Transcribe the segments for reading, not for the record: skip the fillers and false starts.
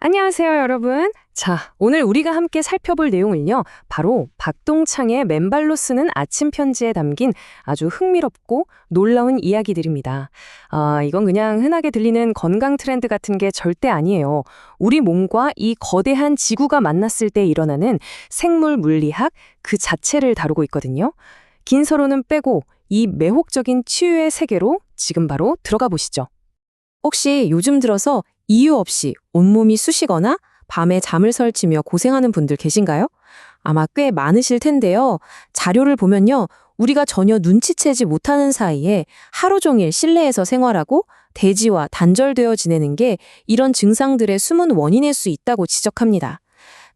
안녕하세요, 여러분. 자, 오늘 우리가 함께 살펴볼 내용은요, 바로 박동창의 맨발로 쓰는 아침 편지에 담긴 아주 흥미롭고 놀라운 이야기들입니다. 이건 그냥 흔하게 들리는 건강 트렌드 같은 게 절대 아니에요. 우리 몸과 이 거대한 지구가 만났을 때 일어나는 생물 물리학 그 자체를 다루고 있거든요. 긴 서론은 빼고 이 매혹적인 치유의 세계로 지금 바로 들어가 보시죠. 혹시 요즘 들어서 이유 없이 온몸이 쑤시거나 밤에 잠을 설치며 고생하는 분들 계신가요? 아마 꽤 많으실 텐데요. 자료를 보면요. 우리가 전혀 눈치채지 못하는 사이에 하루 종일 실내에서 생활하고 대지와 단절되어 지내는 게 이런 증상들의 숨은 원인일 수 있다고 지적합니다.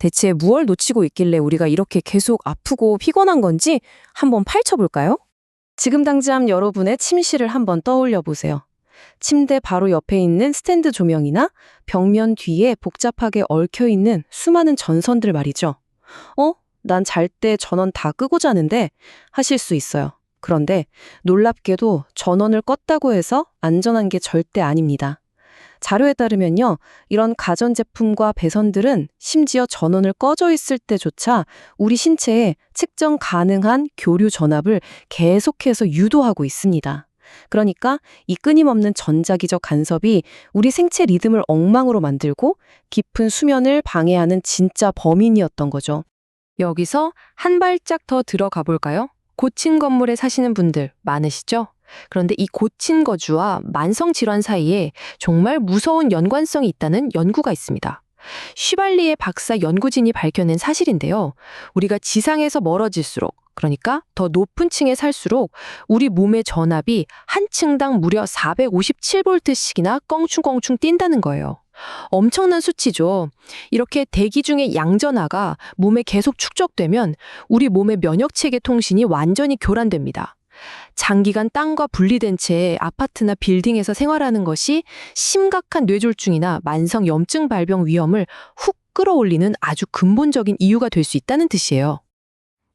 대체 무얼 놓치고 있길래 우리가 이렇게 계속 아프고 피곤한 건지 한번 파헤쳐볼까요? 지금 당장 여러분의 침실을 한번 떠올려 보세요. 침대 바로 옆에 있는 스탠드 조명이나 벽면 뒤에 복잡하게 얽혀있는 수많은 전선들 말이죠. 난 잘 때 전원 다 끄고 자는데 하실 수 있어요. 그런데 놀랍게도 전원을 껐다고 해서 안전한 게 절대 아닙니다. 자료에 따르면요, 이런 가전제품과 배선들은 심지어 전원을 꺼져 있을 때조차 우리 신체에 측정 가능한 교류 전압을 계속해서 유도하고 있습니다. 그러니까 이 끊임없는 전자기적 간섭이 우리 생체 리듬을 엉망으로 만들고 깊은 수면을 방해하는 진짜 범인이었던 거죠. 여기서 한 발짝 더 들어가 볼까요? 고층 건물에 사시는 분들 많으시죠? 그런데 이 고층 거주와 만성 질환 사이에 정말 무서운 연관성이 있다는 연구가 있습니다. 쉬발리의 박사 연구진이 밝혀낸 사실인데요. 우리가 지상에서 멀어질수록, 그러니까 더 높은 층에 살수록 우리 몸의 전압이 한 층당 무려 457볼트씩이나 껑충껑충 뛴다는 거예요. 엄청난 수치죠. 이렇게 대기 중에 양전하가 몸에 계속 축적되면 우리 몸의 면역체계 통신이 완전히 교란됩니다. 장기간 땅과 분리된 채 아파트나 빌딩에서 생활하는 것이 심각한 뇌졸중이나 만성 염증 발병 위험을 훅 끌어올리는 아주 근본적인 이유가 될 수 있다는 뜻이에요.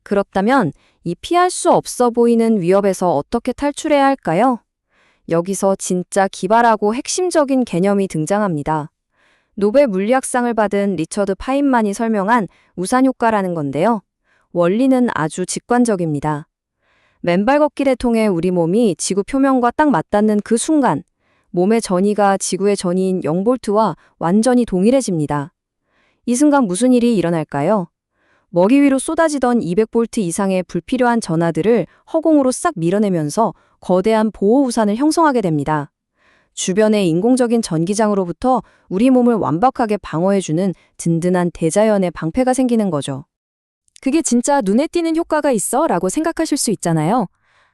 그렇다면 이 피할 수 없어 보이는 위협에서 어떻게 탈출해야 할까요? 여기서 진짜 기발하고 핵심적인 개념이 등장합니다. 노벨 물리학상을 받은 리처드 파인만이 설명한 우산 효과라는 건데요. 원리는 아주 직관적입니다. 맨발 걷기를 통해 우리 몸이 지구 표면과 딱 맞닿는 그 순간, 몸의 전위가 지구의 전위인 0볼트와 완전히 동일해집니다. 이 순간 무슨 일이 일어날까요? 머리 위로 쏟아지던 200볼트 이상의 불필요한 전하들을 허공으로 싹 밀어내면서 거대한 보호 우산을 형성하게 됩니다. 주변의 인공적인 전기장으로부터 우리 몸을 완벽하게 방어해주는 든든한 대자연의 방패가 생기는 거죠. 그게 진짜 눈에 띄는 효과가 있어? 라고 생각하실 수 있잖아요.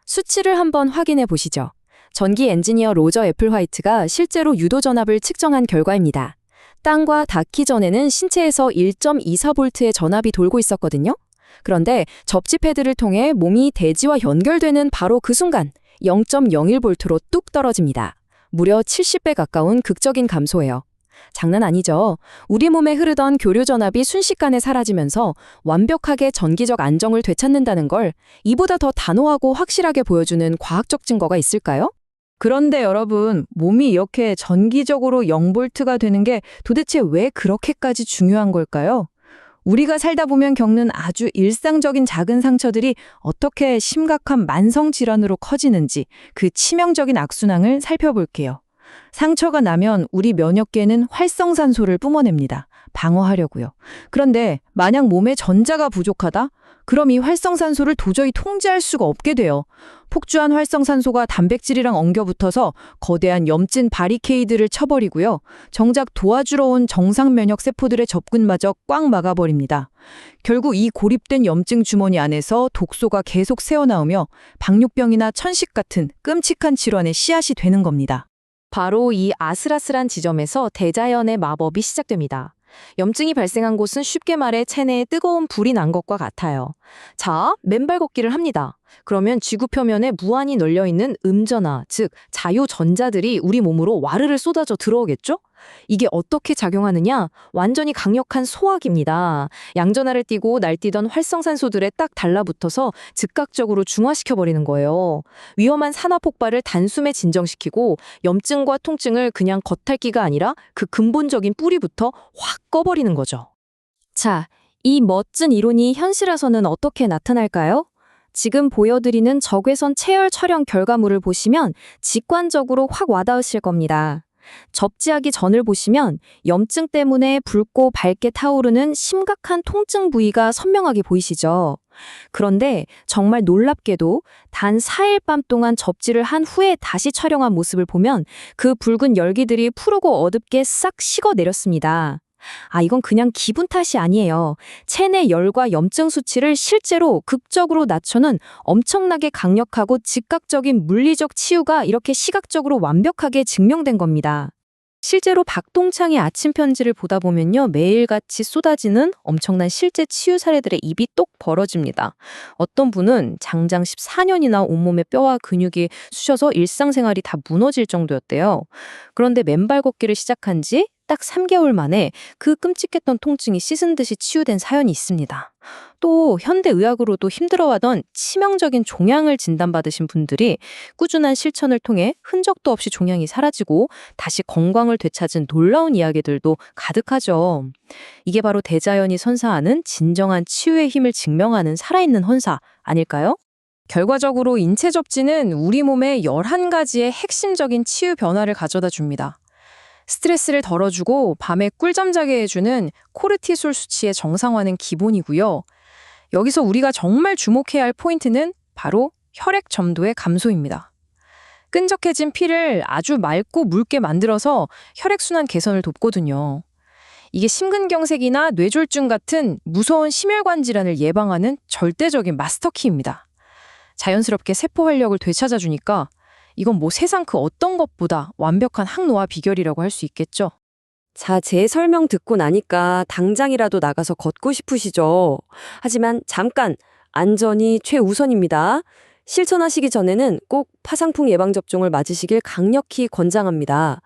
수치를 한번 확인해 보시죠. 전기 엔지니어 로저 애플화이트가 실제로 유도 전압을 측정한 결과입니다. 땅과 닿기 전에는 신체에서 1.24볼트의 전압이 돌고 있었거든요. 그런데 접지 패드를 통해 몸이 대지와 연결되는 바로 그 순간 0.01볼트로 뚝 떨어집니다. 무려 70배 가까운 극적인 감소예요. 장난 아니죠. 우리 몸에 흐르던 교류 전압이 순식간에 사라지면서 완벽하게 전기적 안정을 되찾는다는 걸 이보다 더 단호하고 확실하게 보여주는 과학적 증거가 있을까요? 그런데 여러분, 몸이 이렇게 전기적으로 0볼트가 되는 게 도대체 왜 그렇게까지 중요한 걸까요? 우리가 살다 보면 겪는 아주 일상적인 작은 상처들이 어떻게 심각한 만성 질환으로 커지는지 그 치명적인 악순환을 살펴볼게요. 상처가 나면 우리 면역계는 활성산소를 뿜어냅니다. 방어하려고요. 그런데 만약 몸에 전자가 부족하다? 그럼 이 활성산소를 도저히 통제할 수가 없게 돼요. 폭주한 활성산소가 단백질이랑 엉겨붙어서 거대한 염진 바리케이드를 쳐버리고요. 정작 도와주러 온 정상 면역 세포들의 접근마저 꽉 막아버립니다. 결국 이 고립된 염증 주머니 안에서 독소가 계속 새어나오며 박육병이나 천식 같은 끔찍한 질환의 씨앗이 되는 겁니다. 바로 이 아슬아슬한 지점에서 대자연의 마법이 시작됩니다. 염증이 발생한 곳은 쉽게 말해 체내에 뜨거운 불이 난 것과 같아요. 자, 맨발 걷기를 합니다. 그러면 지구 표면에 무한히 널려있는 음전하, 즉 자유전자들이 우리 몸으로 와르르 쏟아져 들어오겠죠? 이게 어떻게 작용하느냐? 완전히 강력한 소화기입니다. 양전하를 띠고 날뛰던 활성산소들에 딱 달라붙어서 즉각적으로 중화시켜버리는 거예요. 위험한 산화 폭발을 단숨에 진정시키고 염증과 통증을 그냥 겉핥기가 아니라 그 근본적인 뿌리부터 확 꺼버리는 거죠. 자, 이 멋진 이론이 현실에서는 어떻게 나타날까요? 지금 보여드리는 적외선 체열 촬영 결과물을 보시면 직관적으로 확 와닿으실 겁니다. 접지하기 전을 보시면 염증 때문에 붉고 밝게 타오르는 심각한 통증 부위가 선명하게 보이시죠? 그런데 정말 놀랍게도 단 4일 밤 동안 접지를 한 후에 다시 촬영한 모습을 보면 그 붉은 열기들이 푸르고 어둡게 싹 식어내렸습니다. 이건 그냥 기분 탓이 아니에요. 체내 열과 염증 수치를 실제로 극적으로 낮추는 엄청나게 강력하고 즉각적인 물리적 치유가 이렇게 시각적으로 완벽하게 증명된 겁니다. 실제로 박동창의 아침 편지를 보다 보면요, 매일같이 쏟아지는 엄청난 실제 치유 사례들의 입이 똑 벌어집니다. 어떤 분은 장장 14년이나 온몸에 뼈와 근육이 쑤셔서 일상생활이 다 무너질 정도였대요. 그런데 맨발 걷기를 시작한 지 딱 3개월 만에 그 끔찍했던 통증이 씻은 듯이 치유된 사연이 있습니다. 또 현대의학으로도 힘들어하던 치명적인 종양을 진단받으신 분들이 꾸준한 실천을 통해 흔적도 없이 종양이 사라지고 다시 건강을 되찾은 놀라운 이야기들도 가득하죠. 이게 바로 대자연이 선사하는 진정한 치유의 힘을 증명하는 살아있는 헌사 아닐까요? 결과적으로 인체 접지는 우리 몸에 11가지의 핵심적인 치유 변화를 가져다 줍니다. 스트레스를 덜어주고 밤에 꿀잠 자게 해주는 코르티솔 수치의 정상화는 기본이고요. 여기서 우리가 정말 주목해야 할 포인트는 바로 혈액 점도의 감소입니다. 끈적해진 피를 아주 맑고 묽게 만들어서 혈액순환 개선을 돕거든요. 이게 심근경색이나 뇌졸중 같은 무서운 심혈관 질환을 예방하는 절대적인 마스터키입니다. 자연스럽게 세포 활력을 되찾아주니까 이건 뭐 세상 그 어떤 것보다 완벽한 항노화 비결이라고 할 수 있겠죠. 자, 제 설명 듣고 나니까 당장이라도 나가서 걷고 싶으시죠? 하지만 잠깐, 안전이 최우선입니다. 실천하시기 전에는 꼭 파상풍 예방접종을 맞으시길 강력히 권장합니다.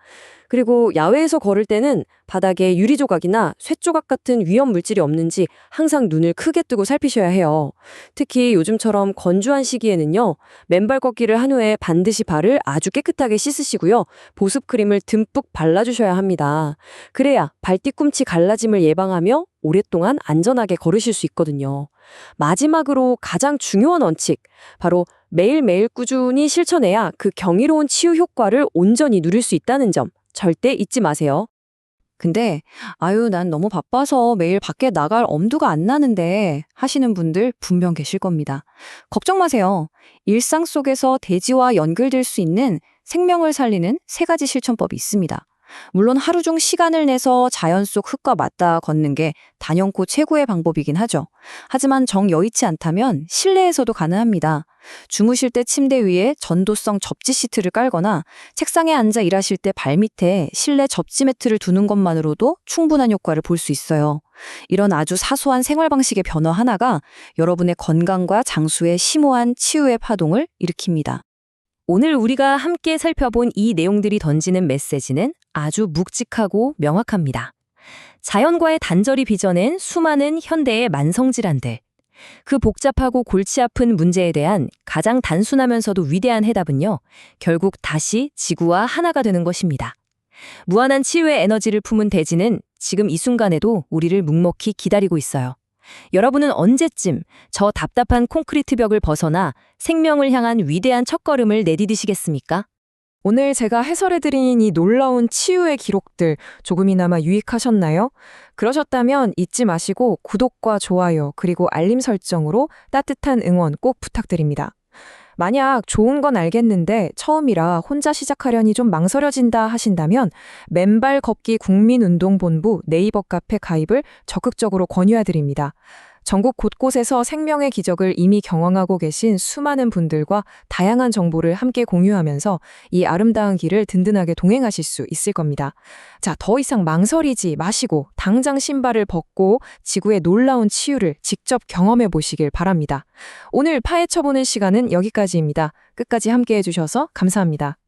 그리고 야외에서 걸을 때는 바닥에 유리조각이나 쇳조각 같은 위험 물질이 없는지 항상 눈을 크게 뜨고 살피셔야 해요. 특히 요즘처럼 건조한 시기에는요, 맨발 걷기를 한 후에 반드시 발을 아주 깨끗하게 씻으시고요, 보습크림을 듬뿍 발라주셔야 합니다. 그래야 발 뒤꿈치 갈라짐을 예방하며 오랫동안 안전하게 걸으실 수 있거든요. 마지막으로 가장 중요한 원칙, 바로 매일매일 꾸준히 실천해야 그 경이로운 치유 효과를 온전히 누릴 수 있다는 점 절대 잊지 마세요. 근데 난 너무 바빠서 매일 밖에 나갈 엄두가 안 나는데 하시는 분들 분명 계실 겁니다. 걱정 마세요. 일상 속에서 대지와 연결될 수 있는 생명을 살리는 3가지 실천법이 있습니다. 물론 하루 중 시간을 내서 자연 속 흙과 맞닿아 걷는 게 단연코 최고의 방법이긴 하죠. 하지만 정 여의치 않다면 실내에서도 가능합니다. 주무실 때 침대 위에 전도성 접지 시트를 깔거나 책상에 앉아 일하실 때 발밑에 실내 접지 매트를 두는 것만으로도 충분한 효과를 볼 수 있어요. 이런 아주 사소한 생활 방식의 변화 하나가 여러분의 건강과 장수의 심오한 치유의 파동을 일으킵니다. 오늘 우리가 함께 살펴본 이 내용들이 던지는 메시지는 아주 묵직하고 명확합니다. 자연과의 단절이 빚어낸 수많은 현대의 만성질환들. 그 복잡하고 골치 아픈 문제에 대한 가장 단순하면서도 위대한 해답은요, 결국 다시 지구와 하나가 되는 것입니다. 무한한 치유의 에너지를 품은 대지는 지금 이 순간에도 우리를 묵묵히 기다리고 있어요. 여러분은 언제쯤 저 답답한 콘크리트 벽을 벗어나 생명을 향한 위대한 첫걸음을 내디디시겠습니까? 오늘 제가 해설해드린 이 놀라운 치유의 기록들 조금이나마 유익하셨나요? 그러셨다면 잊지 마시고 구독과 좋아요 그리고 알림 설정으로 따뜻한 응원 꼭 부탁드립니다. 만약 좋은 건 알겠는데 처음이라 혼자 시작하려니 좀 망설여진다 하신다면 맨발 걷기 국민운동본부 네이버 카페 가입을 적극적으로 권유해드립니다. 전국 곳곳에서 생명의 기적을 이미 경험하고 계신 수많은 분들과 다양한 정보를 함께 공유하면서 이 아름다운 길을 든든하게 동행하실 수 있을 겁니다. 자, 더 이상 망설이지 마시고 당장 신발을 벗고 지구의 놀라운 치유를 직접 경험해 보시길 바랍니다. 오늘 파헤쳐보는 시간은 여기까지입니다. 끝까지 함께 해주셔서 감사합니다.